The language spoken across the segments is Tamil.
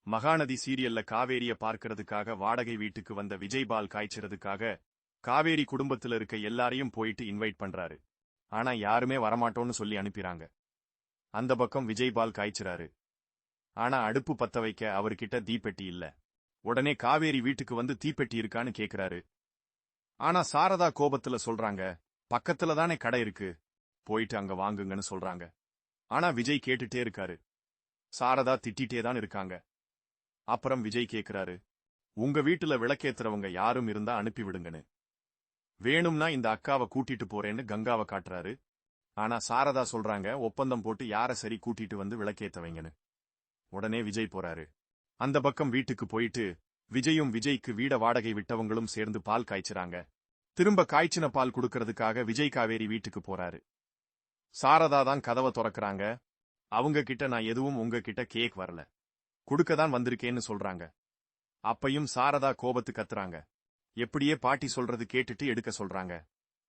மகாநதி சீரியல்ல காவேரிய பார்க்கறதுக்காக வாடகை வீட்டுக்கு வந்த விஜய் பால் காய்ச்சறதுக்காக காவேரி குடும்பத்துல இருக்க எல்லாரையும் போயிட்டு இன்வைட் பண்றாரு. ஆனா யாருமே வரமாட்டோன்னு சொல்லி அனுப்பிறாங்க. அந்த பக்கம் விஜய் பால் காய்ச்சறாரு. ஆனா அடுப்பு பத்த வைக்க அவர்கிட்ட தீப்பெட்டி இல்ல. உடனே காவேரி வீட்டுக்கு வந்து தீப்பெட்டி இருக்கான்னு கேக்குறாரு. ஆனா சாரதா கோபத்துல சொல்றாங்க, பக்கத்துல தானே கடை இருக்கு, போயிட்டு அங்க வாங்குங்கன்னு சொல்றாங்க. ஆனா விஜய் கேட்டுட்டே இருக்காரு. சாரதா திட்டிட்டே தான் இருக்காங்க. அப்புறம் விஜய் கேக்குறாரு, உங்க வீட்டுல விளக்கேத்துறவங்க யாரும் இருந்தா அனுப்பி விடுங்கன்னு. வேணும்னா இந்த அக்காவை கூட்டிட்டு போறேன்னு கங்காவை காட்டுறாரு. ஆனா சாரதா சொல்றாங்க, ஒப்பந்தம் போட்டு யார சரி கூட்டிட்டு வந்து விளக்கேத்தவைங்கன்னு. உடனே விஜய் போறாரு. அந்த பக்கம் வீட்டுக்கு போயிட்டு விஜயும் விஜய்க்கு வீட வாடகை விட்டவங்களும் சேர்ந்து பால் காய்ச்சறாங்க. திரும்ப காய்ச்சின பால் குடுக்கறதுக்காக விஜய் காவேரி வீட்டுக்கு போறாரு. சாரதா தான் கதவை திறக்கறாங்க. அவங்க கிட்ட நான் எதுவும் உங்ககிட்ட கேக் வரல, குடுக்கதான் வந்திருக்கேன்னு சொல்றாங்க. அப்பையும் சாரதா கோபத்து கத்துறாங்க. எப்படியே பாட்டி சொல்றது கேட்டுட்டு எடுக்க சொல்றாங்க.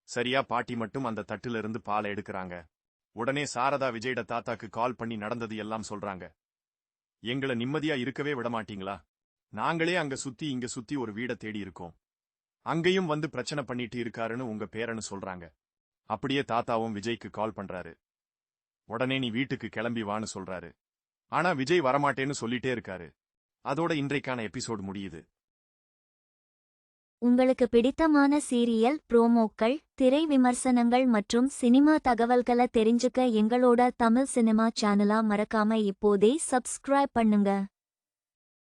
சரியா பாட்டி மட்டும் அந்த தட்டுல இருந்து பாலை எடுக்கறாங்க. உடனே சாரதா விஜய்ட தாத்தாக்கு கால் பண்ணி நடந்தது எல்லாம் சொல்றாங்க. எங்களை நிம்மதியா இருக்கவே விடமாட்டீங்களா? நாங்களே அங்க சுத்தி இங்க சுத்தி ஒரு வீட தேடி இருக்கோம். அங்கேயும் வந்து பிரச்சனை பண்ணிட்டு இருக்காருன்னு உங்க பேரன்னு சொல்றாங்க. அப்படியே தாத்தாவும் விஜய்க்கு கால் பண்றாரு. உடனே நீ வீட்டுக்கு கிளம்பி வான்னு சொல்றாரு. ஆனா விஜய் வரமாட்டேன்னு சொல்லிட்டே இருக்காரு. அதோட இன்றைக்கான எபிசோடு முடியுது. உங்களுக்கு பிடித்தமான சீரியல் ப்ரோமோக்கள், திரை விமர்சனங்கள் மற்றும் சினிமா தகவல்களை தெரிஞ்சுக்க எங்களோட தமிழ் சினிமா சேனலை மறக்காம இப்போதே சப்ஸ்கிரைப் பண்ணுங்க.